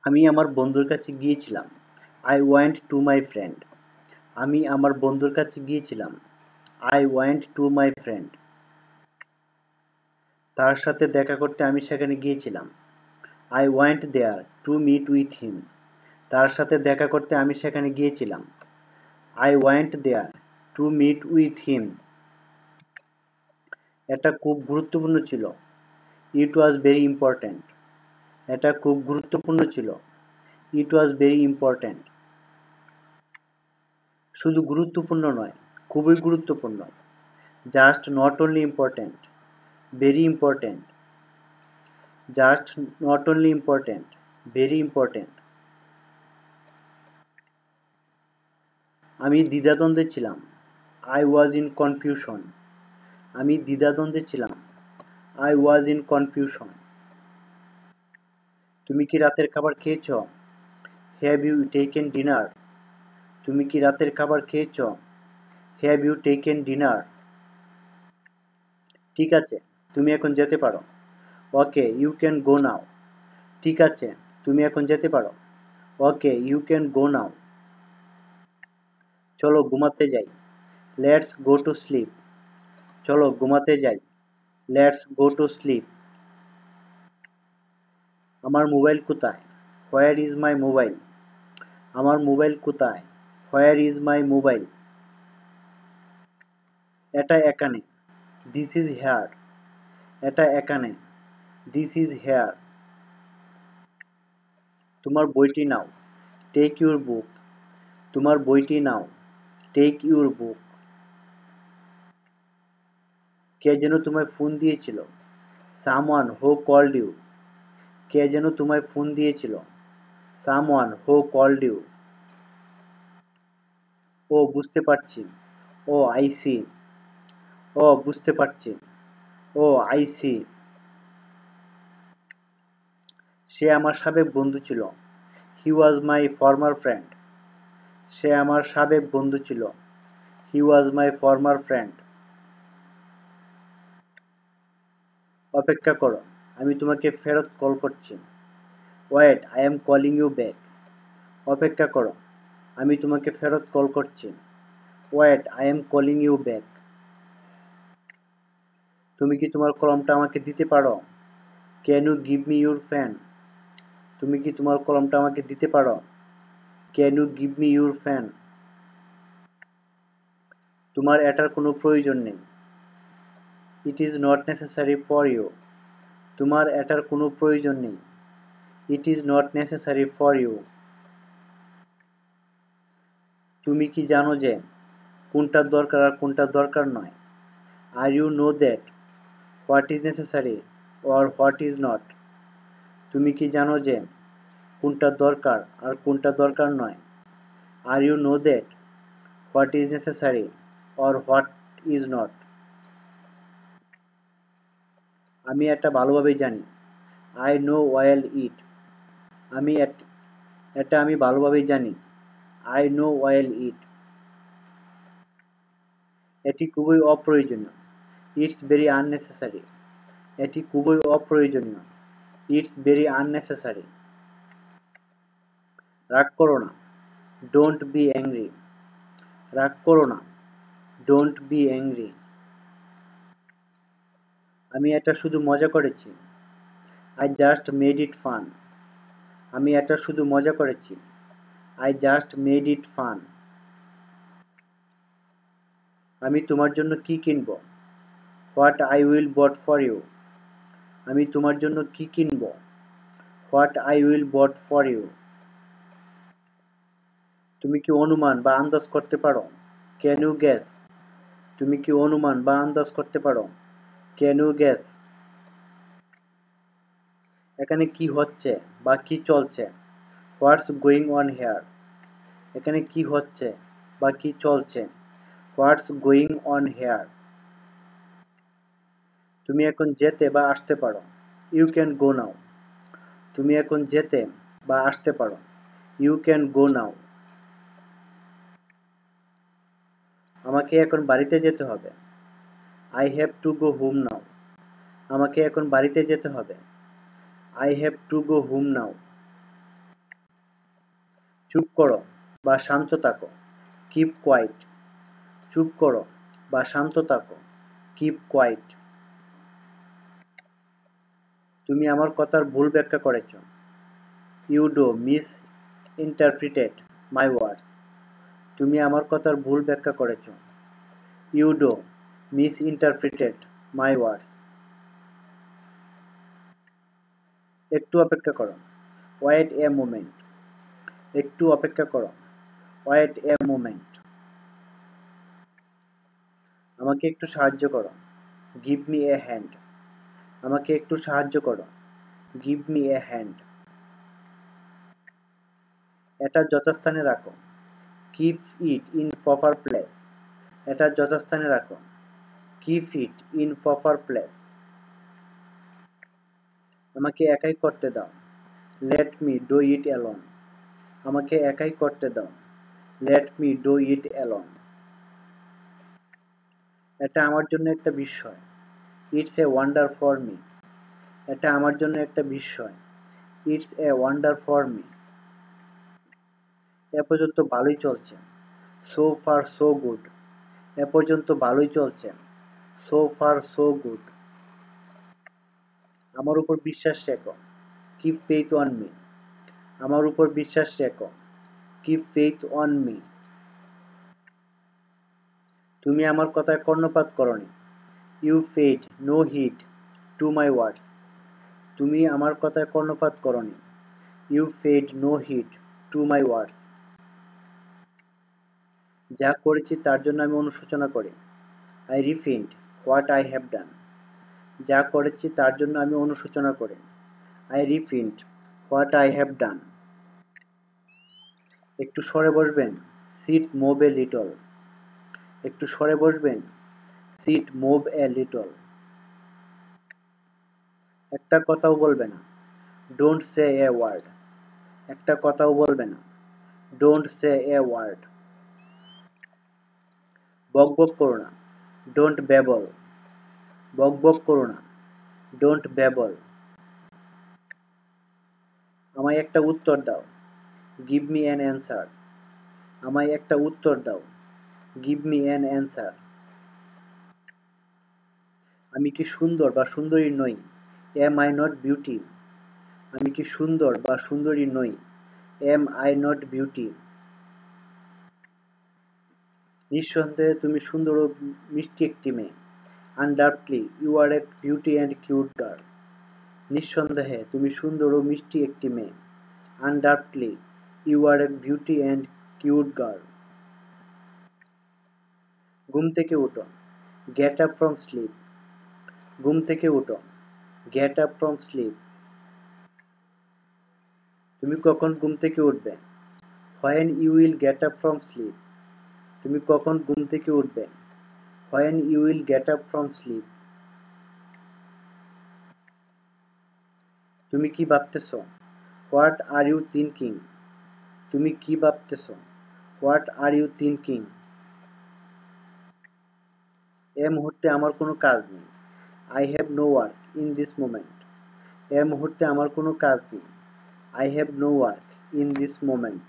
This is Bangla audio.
আমি আমার বন্ধুর কাছে গিয়েছিলাম। I went to my friend. আমি আমার বন্ধুর কাছে গিয়েছিলাম। I went to my friend. তার সাথে দেখা করতে আমি সেখানে গিয়েছিলাম। I went there to meet with him. তার সাথে দেখা করতে আমি সেখানে গিয়েছিলাম। I went there to meet with him. এটা খুব গুরুত্বপূর্ণ ছিল। It was very important. এটা খুব গুরুত্বপূর্ণ ছিল। It was very important. শুধু গুরুত্বপূর্ণ নয়, খুবই গুরুত্বপূর্ণ। Just not only important, very important. Just not only important, very important. আমি দ্বিধাদ্বন্দ্বে ছিলাম। I was in confusion. আমি দ্বিধাদ্বন্দ্বে ছিলাম। I was in confusion. তুমি কি রাতের খাবার খেয়েছো? Have you taken dinner? তুমি কি রাতের খাবার খেয়েছো? Have you taken dinner? ঠিক আছে, তুমি এখন যেতে পারো। Okay, you can go now. ঠিক আছে, তুমি এখন যেতে পারো। Okay, you can go now. চলো ঘুমাতে যাই। Let's go to sleep. চলো ঘুমাতে যাই। Let's go to sleep. আমার মোবাইল কোথায়? Where is my mobile? আমার মোবাইল কোথায়? Where is my mobile? এটা এখানে। This is here. এটা এখানে। This is here. তোমার বইটি নাও। Take your book. তোমার বইটি নাও। Take your book. কে যেন তোমায় ফোন দিয়েছিল? Someone who called you. কে যেন তোমায় ফোন দিয়েছিল? Someone who called you. ও বুঝতে পারছি। ও I see. ও বুঝতে পারছি। ও I see. সে আমার সাবেক বন্ধু ছিল। He was my former friend. সে আমার সাবেক বন্ধু ছিল। He was my former friend. অপেক্ষা করো, আমি তোমাকে ফেরত কল করছি। Wait, I am calling you back. অপেক্ষা করো, আমি তোমাকে ফেরত কল করছি। Wait, I am calling you back. তুমি কি তোমার কলমটা আমাকে দিতে পারো? Can you give me your pen? তুমি কি তোমার কলমটা আমাকে দিতে পারো? Can you give me your pen? তোমার এটার কোনো প্রয়োজন নেই। It is not necessary for you. তোমার এটার কোনো প্রয়োজন নেই। It is not necessary for you. তুমি কি জানো যে কোনটা দরকার আর কোনটা দরকার নয়? Are you know that what is necessary or what is not? তুমি কি জানো যে কোনটা দরকার আর কোনটা দরকার নয়? Are you know that what is necessary or what is not? আমি এটা ভালোভাবেই জানি। I know well it. এটা আমি ভালোভাবেই জানি। I know well it. এটি খুবই অপ্রয়োজনীয়। It's very unnecessary. এটি খুবই অপ্রয়োজনীয়। It's very unnecessary. রাগ করো না। Don't be angry. রাগ করো না। Don't be angry. আমি এটা শুধু মজা করেছি। I just made it fun. আমি এটা শুধু মজা করেছি। I just made it fun. আমি তোমার জন্য কি কিনব? What I will bought for you. আমি তোমার জন্য কি কিনব? What I will bought for you. তুমি কি অনুমান বা আন্দাজ করতে পারো? Can you guess? তুমি কি অনুমান বা আন্দাজ করতে পারো? Can you guess? এখানে কি হচ্ছে বা কি চলছে? What's going on here? এখানে কি হচ্ছে বা কি চলছে? What's going on here? তুমি এখন যেতে বা আসতে পারো। You can go now. তুমি এখন যেতে বা আসতে পারো। You can go now. আমাকে এখন বাড়িতে যেতে হবে। I have to go home now. আমাকে এখন বাড়িতে যেতে হবে। I have to go home now. চুপ করো বা শান্ত থাকো, কিপ কোয়াইট। চুপ করো বা শান্ত থাকো, কিপ কোয়াইট। তুমি আমার কথার ভুল ব্যাখ্যা করেছ, you do miss interpreted my words. তুমি আমার কথার ভুল ব্যাখ্যা করেছ, ইউ ডো মিস ইন্টারপ্রিটেড মাই ওয়ার্ডস। একটু অপেক্ষা করো, ওয়েট এ মোমেন্ট। একটু অপেক্ষা করো, ওয়েট এ মোমেন্ট। আমাকে একটু সাহায্য করো, গিভ মি এ হ্যান্ড। আমাকে একটু সাহায্য করো, গিভ মি এ হ্যান্ড। এটা যথাস্থানে রাখো, keep it in proper place. এটা যথাস্থানে রাখো, keep it in proper place. আমাকে একাই করতে দাও, let me do it alone. আমাকে একাই করতে দাও, let me do it alone. এটা আমার জন্য একটা বিস্ময়, it's a wonder for me. এটা আমার জন্য একটা বিস্ময়, it's a wonder for me. এ পর্যন্ত ভালোই চলছে, সো ফার সো গুড। এ পর্যন্ত ভালোই চলছে, সো ফার সো গুড। আমার উপর বিশ্বাস রেখো, কিপ ফেইথ অন মি। আমার উপর বিশ্বাস রেখো, কিপ ফেইথ অন মি। তুমি আমার কথায় কর্ণপাত করনি, you paid no heed to my words. তুমি আমার কথায় কর্ণপাত করনি, you paid no heed to my words. যা করেছি তার জন্য আমি অনুশোচনা করি, I repent what I have done. যা করেছি তার জন্য আমি অনুশোচনা করি, I repent what I have done. একটু সরে বসবেন, সিট মুভ এ লিটল। একটু সরে বসবেন, সিট মুভ এ লিটল। একটা কথাও বলবে না, ডোন্ট সে এ ওয়ার্ড। একটা কথাও বলবে না, ডোন্ট সে এ ওয়ার্ড। বক বক করো না, ডোন্ট ব্যাবল। বক বক করো না, ডোন্ট ব্যাবল। আমায় একটা উত্তর দাও, গিভ মি অ্যান অ্যান্সার। আমায় একটা উত্তর দাও, গিভ মি অ্যান অ্যান্সার। আমি কি সুন্দর বা সুন্দরী নই, এম আই নট বিউটি। আমি কি সুন্দর বা সুন্দরী নই, এম আই নট বিউটি। নিঃসন্দেহে তুমি সুন্দর ও মিষ্টি একটি মেয়ে, undoubtedly you are a beauty and cute girl. নিঃসন্দেহে তুমি সুন্দর ও মিষ্টি একটি মেয়ে, undoubtedly you are a beauty and cute girl. ঘুম থেকে উঠো, গেট আপ ফ্রম স্লিপ। ঘুম থেকে উঠো, গেট আপ ফ্রম স্লিপ। তুমি কখন ঘুম থেকে উঠবে, when you will get up from sleep. তুমি কখন ঘুম থেকে উঠবে, when you will get up from sleep. তুমি কি ভাবতেছো, হোয়াট আর ইউ থিঙ্কিং। তুমি কি ভাবতেছো, হোয়াট আর ইউ থিঙ্কিং। এ মুহূর্তে আমার কোনো কাজ নেই, I have no work in this moment. এ মুহূর্তে আমার কোনো কাজ নেই, I have no work in this moment.